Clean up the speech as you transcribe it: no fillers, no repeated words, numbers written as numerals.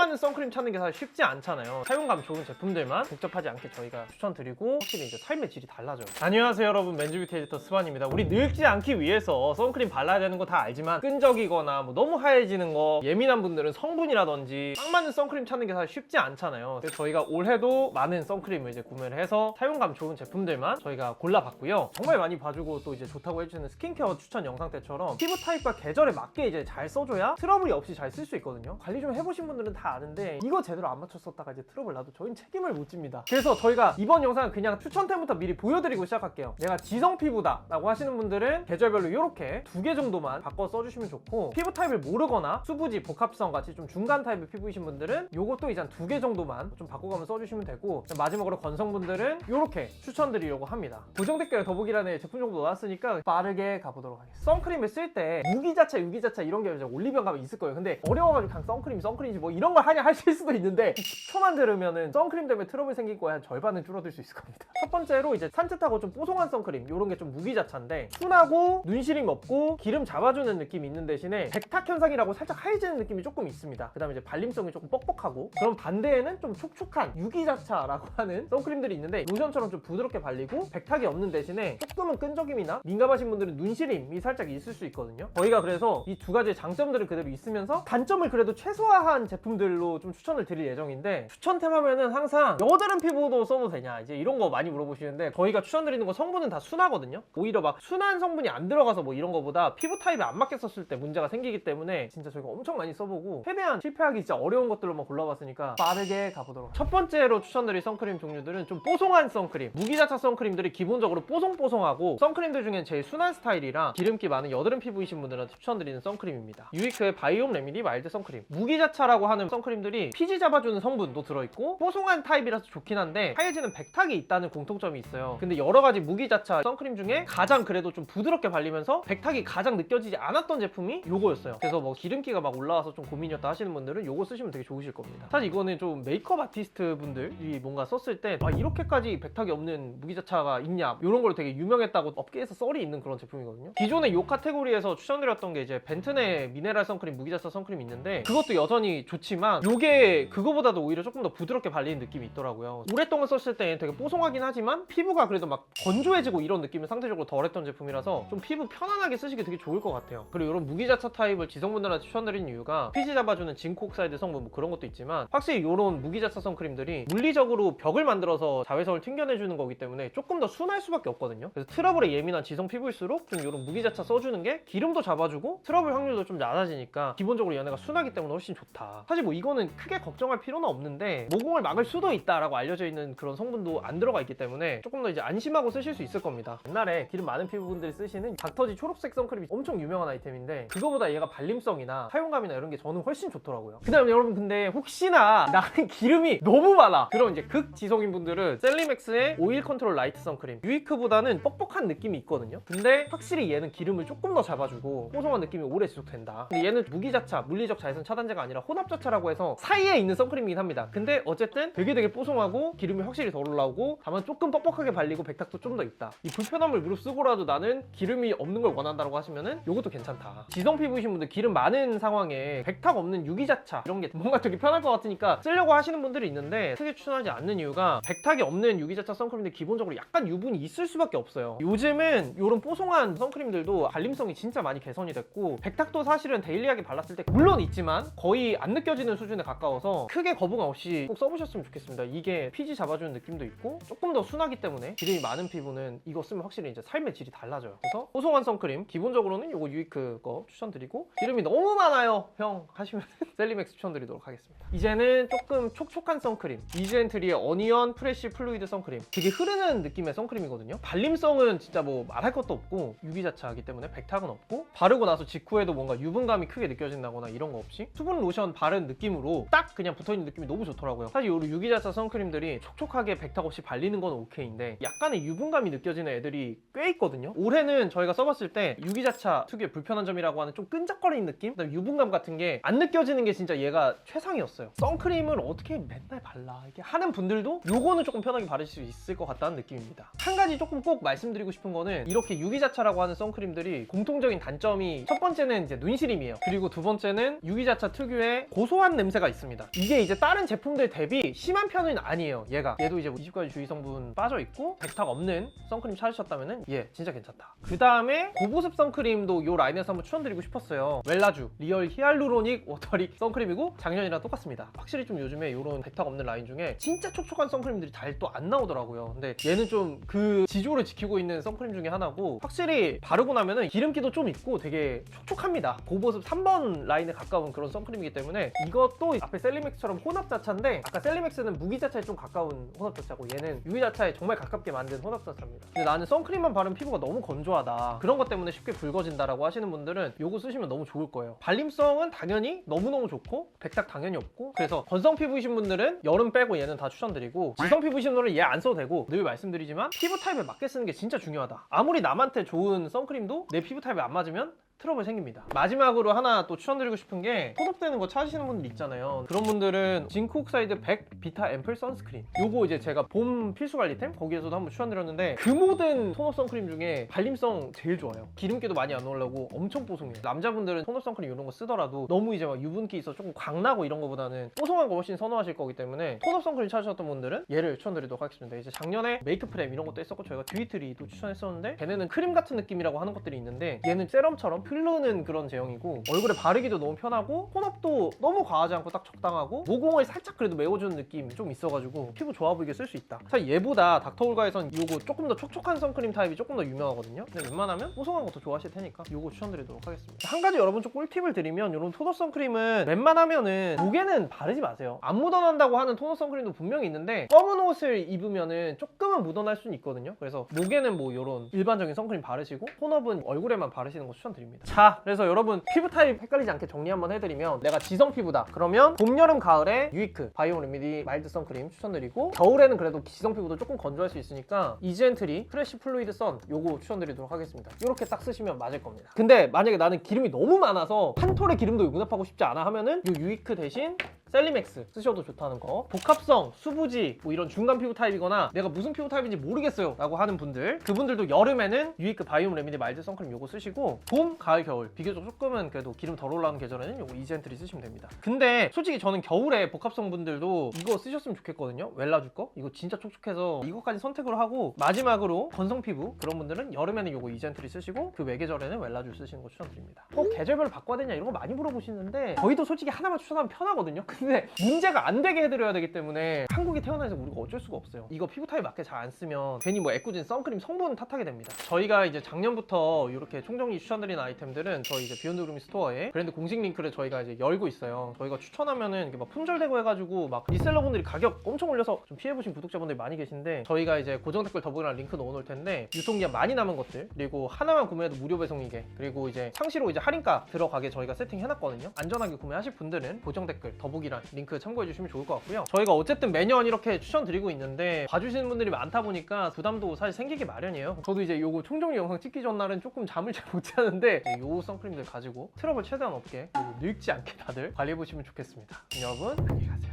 맞는 선크림 찾는 게 사실 쉽지 않잖아요. 사용감 좋은 제품들만 복잡하지 않게 저희가 추천드리고 확실히 이제 삶의 질이 달라져요. 안녕하세요 여러분, 맨즈뷰티 에디터 스반입니다. 우리 늙지 않기 위해서 선크림 발라야 되는 거 다 알지만 끈적이거나 뭐 너무 하얘지는 거, 예민한 분들은 성분이라든지 딱 맞는 선크림 찾는 게 사실 쉽지 않잖아요. 그래서 저희가 올해도 많은 선크림을 이제 구매를 해서 사용감 좋은 제품들만 저희가 골라봤고요. 정말 많이 봐주고 또 이제 좋다고 해주시는 스킨케어 추천 영상 때처럼 피부 타입과 계절에 맞게 이제 잘 써줘야 트러블이 없이 잘 쓸 수 있거든요. 관리 좀 해보신 분들은 다 아는데 이거 제대로 안 맞췄었다가 이제 트러블 나도 저희는 책임을 못 집니다. 그래서 저희가 이번 영상은 그냥 추천템부터 미리 보여드리고 시작할게요. 내가 지성 피부다 라고 하시는 분들은 계절별로 이렇게 2개 정도만 바꿔 써주시면 좋고, 피부 타입을 모르거나 수부지, 복합성 같이 좀 중간 타입의 피부이신 분들은 요것도 이제 한 2개 정도만 좀 바꿔가면 써주시면 되고, 마지막으로 건성분들은 이렇게 추천드리려고 합니다. 고정 댓글에 더보기란에 제품 정도 넣었으니까 빠르게 가보도록 하겠습니다. 선크림을 쓸 때 무기자차, 유기자차 이런 게 이제 올리브영 가면 있을 거예요. 근데 어려워가지고 그냥 선크림이지 뭐 이런 걸 하냐 하실 수도 있는데 10초만 들으면은 선크림 때문에 트러블 생길 거에 한 절반은 줄어들 수 있을 겁니다. 첫 번째로 이제 산뜻하고 좀 뽀송한 선크림, 이런 게 좀 무기자차인데 순하고 눈시림 없고 기름 잡아주는 느낌이 있는 대신에 백탁 현상이라고 살짝 하얘지는 느낌이 조금 있습니다. 그 다음에 이제 발림성이 조금 뻑뻑하고, 그럼 반대에는 좀 촉촉한 유기자차라고 하는 선크림들이 있는데 로션처럼 좀 부드럽게 발리고 백탁이 없는 대신에 조금은 끈적임이나 민감하신 분들은 눈시림이 살짝 있을 수 있거든요. 저희가 그래서 이 두 가지의 장점들을 그대로 있으면서 단점을 그래도 최소화한 제품들로 좀 추천을 드릴 예정인데, 추천템 하면은 항상 여드름 피부도 써도 되냐 이제 이런 거 많이 물어보시는데, 저희가 추천드리는 거 성분은 다 순하거든요. 오히려 막 순한 성분이 안 들어가서 뭐 이런 거보다 피부 타입에 안 맞게 썼을 때 문제가 생기기 때문에 진짜 저희가 엄청 많이 써보고 최대한 실패하기 진짜 어려운 것들로만 골라봤으니까 빠르게 가보도록. 첫 번째로 추천드릴 선크림 종류들은 좀 뽀송한 선크림, 무기자차 선크림들이 기본적으로 뽀송뽀송하고 선크림들 중엔 제일 순한 스타일이라 기름기 많은 여드름 피부이신 분들한테 추천드리는 선크림입니다. 유이크의 바이옴 레미디 마일드 선크림. 무기자차라고 하는 선크림들이 피지 잡아주는 성분도 들어있고 뽀송한 타입이라서 좋긴 한데 하얘지는 백탁이 있다는 공통점이 있어요. 근데 여러 가지 무기자차 선크림 중에 가장 그래도 좀 부드럽게 발리면서 백탁이 가장 느껴지지 않았던 제품이 요거였어요. 그래서 뭐 기름기가 막 올라와서 좀 고민이었다 하시는 분들은 요거 쓰시면 되게 좋으실 겁니다. 사실 이거는 좀 메이크업 아티스트 분들이 뭔가 썼을 때 이렇게까지 백탁이 없는 무기자차가 있냐 이런 걸로 되게 유명했다고 업계에서 썰이 있는 그런 제품이거든요. 기존에 요 카테고리에서 추천드렸던 게 이제 벤튼의 미네랄 선크림, 무기자차 선크림이 있는데 그것도 여전히 좋지만 요게 그거보다도 오히려 조금 더 부드럽게 발리는 느낌이 있더라고요. 오랫동안 썼을 때 되게 뽀송하긴 하지만 피부가 그래도 막 건조해지고 이런 느낌은 상대적으로 덜했던 제품이라서 좀 피부 편안하게 쓰시기 되게 좋을 것 같아요. 그리고 이런 무기자차 타입을 지성분들한테 추천드리는 이유가 피지 잡아주는 징크 옥사이드 성분 뭐 그런 것도 있지만 확실히 이런 무기자차 선크림들이 물리적으로 벽을 만들어서 자외선을 튕겨내주는 거기 때문에 조금 더 순할 수밖에 없거든요. 그래서 트러블에 예민한 지성 피부일수록 좀 이런 무기자차 써주는 게 기름도 잡아주고 트러블 확률도 좀 낮아지니까 기본적으로 얘네가 순하기 때문에 훨씬 좋다. 사실 뭐 이거는 크게 걱정할 필요는 없는데 모공을 막을 수도 있다라고 알려져 있는 그런 성분도 안 들어가 있기 때문에 조금 더 이제 안심하고 쓰실 수 있을 겁니다. 옛날에 기름 많은 피부분들이 쓰시는 닥터지 초록색 선크림이 엄청 유명한 아이템인데 그거보다 얘가 발림성이나 사용감이나 이런 게 저는 훨씬 좋더라고요. 그 다음에 여러분, 근데 혹시나 나는 기름이 너무 많아 그럼 이제 극지성인 분들은 셀리맥스의 오일 컨트롤 라이트 선크림, 유이크보다는 뻑뻑한 느낌이 있거든요. 근데 확실히 얘는 기름을 조금 더 잡아주고 뽀송한 느낌이 오래 지속된다. 근데 얘는 무기자차, 물리적 자외선 차단제가 아니라 혼합자차라고 해서 사이에 있는 선크림이긴 합니다. 근데 어쨌든 되게 뽀송하고 기름이 확실히 덜 올라오고 다만 조금 뻑뻑하게 발리고 백탁도 좀 더 있다. 이 불편함을 무릅쓰고라도 나는 기름이 없는 걸 원한다고 하시면은 요것도 괜찮다. 지성 피부이신 분들 기름 많은 상황에 백탁 없는 유기자차 이런 게 뭔가 되게 편할 것 같으니까 쓰려고 하시는 분들이 있는데 크게 추천하지 않는 이유가 백탁이 없는 유기자차 선크림들 기본적으로 약간 유분이 있을 수밖에 없어요. 요즘은 이런 뽀송한 선크림들도 발림성이 진짜 많이 개선이 됐고 백탁도 사실은 데일리하게 발랐을 때 물론 있지만 거의 안 느껴지는 수준에 가까워서 크게 거부감 없이 꼭 써보셨으면 좋겠습니다. 이게 피지 잡아주는 느낌도 있고 조금 더 순하기 때문에 기름이 많은 피부는 이거 쓰면 확실히 이제 삶의 질이 달라져요. 그래서 뽀송한 선크림 기본적으로는 요거 유이크 거 추천드리고, 기름이 너무 많아요 형 하시면 셀리맥스 추천드리도록 하겠습니다. 이제는 조금 촉촉한 선크림, 이즈엔트리의 어니언 프레쉬 플루이드 선크림. 되게 흐르는 느낌의 선크림이거든요. 발림성은 진짜 뭐 말할 것도 없고 유기자차이기 때문에 백탁은 없고 바르고 나서 직후에도 뭔가 유분감이 크게 느껴진다거나 이런 거 없이 수분 로션 바른 느낌으로 딱 그냥 붙어있는 느낌이 너무 좋더라고요. 사실 이 유기자차 선크림들이 촉촉하게 백탁 없이 발리는 건 오케이인데 약간의 유분감이 느껴지는 애들이 꽤 있거든요. 올해는 저희가 써봤을 때 유기자차 특유의 불편한 점이라고 하는 좀 끈적거리는 느낌? 그다음에 유분감 같은 게 안 느껴지는 게 진짜 얘가 최상이었어요. 선크림을 어떻게 맨날 발라 이렇게 하는 분들도 요거는 조금 편하게 바르실 수 있을 것 같다는 느낌입니다. 한 가지 조금 꼭 말씀드리고 싶은 거는 이렇게 유기자차라고 하는 선크림들이 공통적인 단점이 첫 번째는 이제 눈시림이에요. 그리고 두 번째는 유기자차 특유의 고소한 냄새가 있습니다. 이게 이제 다른 제품들 대비 심한 편은 아니에요. 얘도 이제 20가지 주의 성분 빠져있고 백탁 없는 선크림 찾으셨다면은 진짜 괜찮다. 그 다음에 고보습 선크림도 이 라인에서 한번 추천드리고 싶었어요. 웰라쥬 리얼 히알루로닉 워터릭 선크림이고 작년이랑 똑같습니다. 확실히 좀 요즘에 이런 백탁 없는 라인 중에 진짜 촉촉한 선크림들이 잘 또 안 나오더라고요. 근데 얘는 좀 그 지조를 지키고 있는 선크림 중에 하나고, 확실히 바르고 나면은 기름기도 좀 있고 되게 촉촉합니다. 고보습 3번 라인에 가까운 그런 선크림이기 때문에, 이것도 앞에 셀리맥스처럼 혼합자차인데, 아까 셀리맥스는 무기자차에 좀 가까운 혼합자차고 얘는 유기자차에 정말 가깝게 만든 혼합자차입니다. 근데 나는 선크림만 바르면 피부가 너무 건조하다, 그런 것 때문에 쉽게 붉어진다라고 하시는 분들은 요거 쓰시면 너무 좋을 거예요. 발림성은 당연히 너무너무 좋고 백탁 당연히 없고, 그래서 건성 피부이신 분들은 여름 빼고 얘는 다 추천드리고, 지성 피부이신 분들은 얘 안 써도 되고, 늘 말씀드리지만 피부 타입에 맞게 쓰는 게 진짜 중요하다. 아무리 남한테 좋은 선크림도 내 피부 타입에 안 맞으면 트러블 생깁니다. 마지막으로 하나 또 추천드리고 싶은 게, 톤업되는 거 찾으시는 분들 있잖아요. 그런 분들은 징크 옥사이드 100 비타 앰플 선스크린, 요거 이제 제가 봄 필수 관리템 거기에서도 한번 추천드렸는데, 그 모든 톤업 선크림 중에 발림성 제일 좋아요. 기름기도 많이 안 올라오고 엄청 뽀송해요. 남자분들은 톤업 선크림 이런 거 쓰더라도 너무 이제 막 유분기 있어 조금 광나고 이런 거보다는 뽀송한 거 훨씬 선호하실 거기 때문에, 톤업 선크림 찾으셨던 분들은 얘를 추천드리도록 하겠습니다. 이제 작년에 메이크 프렘 이런 것도 했었고, 저희가 듀이트리도 추천했었는데, 걔네는 크림 같은 느낌이라고 하는 것들이 있는데, 얘는 세럼처럼 흐르는 그런 제형이고, 얼굴에 바르기도 너무 편하고, 톤업도 너무 과하지 않고 딱 적당하고, 모공을 살짝 그래도 메워주는 느낌이 좀 있어가지고 피부 좋아 보이게 쓸 수 있다. 사실 얘보다 닥터올가에선 요거 조금 더 촉촉한 선크림 타입이 조금 더 유명하거든요. 근데 웬만하면 뽀송한 것도 좋아하실 테니까 요거 추천드리도록 하겠습니다. 한 가지 여러분 좀 꿀팁을 드리면, 요런 토너 선크림은 웬만하면은 목에는 바르지 마세요. 안 묻어난다고 하는 토너 선크림도 분명히 있는데, 검은 옷을 입으면은 조금은 묻어날 수는 있거든요. 그래서 목에는 뭐 요런 일반적인 선크림 바르시고, 톤업은 얼굴에만 바르시는 거 추천드립니다. 자, 그래서 여러분 피부 타입 헷갈리지 않게 정리 한번 해드리면, 내가 지성 피부다 그러면 봄, 여름, 가을에 유이크 바이옴 레미디 마일드 선크림 추천드리고, 겨울에는 그래도 지성 피부도 조금 건조할 수 있으니까 이지엔트리 프레쉬 플루이드 선 요거 추천드리도록 하겠습니다. 이렇게 딱 쓰시면 맞을 겁니다. 근데 만약에 나는 기름이 너무 많아서 한 톨의 기름도 용납하고 싶지 않아 하면은 요 유이크 대신 셀리맥스 쓰셔도 좋다는 거. 복합성, 수부지 뭐 이런 중간 피부 타입이거나 내가 무슨 피부 타입인지 모르겠어요 라고 하는 분들, 그분들도 여름에는 유이크 바이옴 레미디 마일드 선크림 요거 쓰시고, 봄, 가을, 겨울 비교적 조금은 그래도 기름 덜 올라오는 계절에는 요거 이지엔트리 쓰시면 됩니다. 근데 솔직히 저는 겨울에 복합성 분들도 이거 쓰셨으면 좋겠거든요. 웰라쥬 거 이거 진짜 촉촉해서 이거까지 선택을 하고, 마지막으로 건성 피부 그런 분들은 여름에는 요거 이지엔트리 쓰시고, 그 외계절에는 웰라쥬 쓰시는 거 추천드립니다. 꼭 계절별로 바꿔야 되냐 이런 거 많이 물어보시는데, 저희도 솔직히 하나만 추천하면 편하거든요. 근데 문제가 안 되게 해드려야 되기 때문에 한국에 태어나서 우리가 어쩔 수가 없어요. 이거 피부 타입 맞게 잘 안 쓰면 괜히 뭐 애꿎은 선크림 성분 탓하게 됩니다. 저희가 이제 작년부터 이렇게 총정리 추천드리는 아이템들은 저희 이제 비욘드 그루밍 스토어에 브랜드 공식 링크를 저희가 이제 열고 있어요. 저희가 추천하면은 이렇게 막 품절되고 해가지고 막 리셀러분들이 가격 엄청 올려서 좀 피해보신 구독자분들이 많이 계신데, 저희가 이제 고정 댓글 더보기란 링크 넣어놓을 텐데, 유통기한 많이 남은 것들, 그리고 하나만 구매해도 무료 배송이게, 그리고 이제 상시로 이제 할인가 들어가게 저희가 세팅해놨거든요. 안전하게 구매하실 분들은 고정 댓글 더보기란 링크 참고해주시면 좋을 것 같고요. 저희가 어쨌든 매년 이렇게 추천드리고 있는데 봐주시는 분들이 많다 보니까 부담도 사실 생기기 마련이에요. 저도 이제 요거 총정리 영상 찍기 전날은 조금 잠을 잘 못 자는데, 요 선크림들 가지고 트러블 최대한 없게 늙지 않게 다들 관리해보시면 좋겠습니다. 여러분 안녕히 가세요.